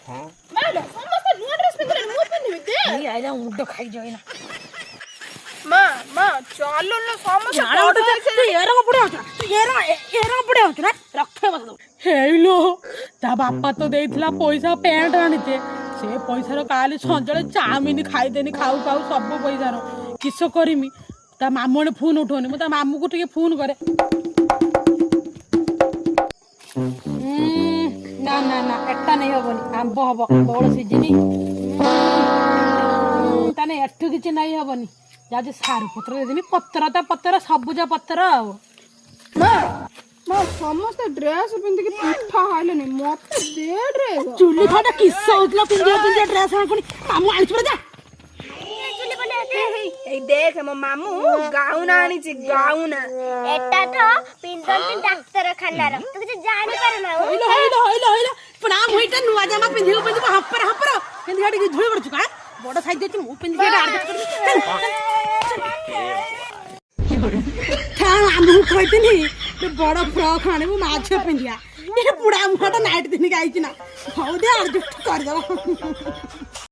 ମାଲୋ ସମସ୍ତେ ନୂଆ ଡ୍ରେସ୍ ପିନ୍ଧିଲେ ମୁଁ ପିନ୍ଧିବି ଦେ ଏଇ ଆଇଲା ମୁଣ୍ଡ ଖାଇଯାଇ ନା ମା ଚାଲୁ ନା ସମସ୍ତେ ଏରଙ୍ଗ ପଡିଆ ହଉଛୁ ନା ରଖେ ବସ ହେଇଲୋ ତା ବାପା ତ ଦେଇଥିଲା ପଇସା ପ୍ୟାଣ୍ଟ ଆଣିତେ ସେ ପଇସାର କାଲି ସଞ୍ଜଳେ ଚାଉମିନ ଖାଇଦେନି ଖାଉ ଖାଉ ସବୁ ପଇସାର କିସ କରିମି ତା ମାମୁଁ ଆଣେ ଫୋନ୍ ଉଠଉନି ମୁଁ ତା ମାମୁଁକୁ ଟିକେ ଫୋନ୍ କରେ ନା ନା ନା ଏଟା ନେଇ ହବନି ଆମ୍ବ ହବ ବଉଳ ସିଜିନି ତାନେ ଏଠୁ କିଛି ନେଇ ହବନି ଯାଉଛି ସାରୁ ପତ୍ର ଦେଇଦେମି ପତ୍ର ତା ପତ୍ର ସବୁଜ ପତ୍ର ଆଉ ମା ସମସ୍ତେ ଡ୍ରେସ୍ ପିନ୍ଧିକି ପିଠା ଖାଇଲେନି ମତେ ଦେ ଡ୍ରେସ୍ ଚୁଲି ଖାଟା କିସ ହଉଥିଲା ପିନ୍ଧିବା ଡ୍ରେସ୍ ଆଣିପୁଣି ମାମୁଁ ଆଣିଛୁ ଯା ଏଇ ଦେଖ ମୋ ମାମୁଁ ଗାଉନା ଆଣିଛି ଗାଉନା ଏଟା ତ ପିନ୍ଧନ୍ତି ଡାକ୍ତରଖାନାର ତୁ କିଛି ଜାଣିପାରୁନା ହଇଲ ପୁଣି ଆମ ଏଇଟା ନୂଆ ଜାମା ପିନ୍ଧିବ ହପର କେମିତି ଟିକେ ଧୂଳି ପଡୁଛୁ କା ବଡ ସାଇଜ ଅଛି ମୁଁ ପିନ୍ଧିକି ଆମକୁ କହିଥିଲି ବଡ ଫ୍ରକ୍ ଆଣିବୁ ମା ଝିଅ ପିନ୍ଧିବା ବୁଢା ମୁହଁଟା ନାଇଟ୍ ଦିନିକି ଆଇଛି ନା ହଉ ଦେ ଆଡଜଷ୍ଟ କରିଦବ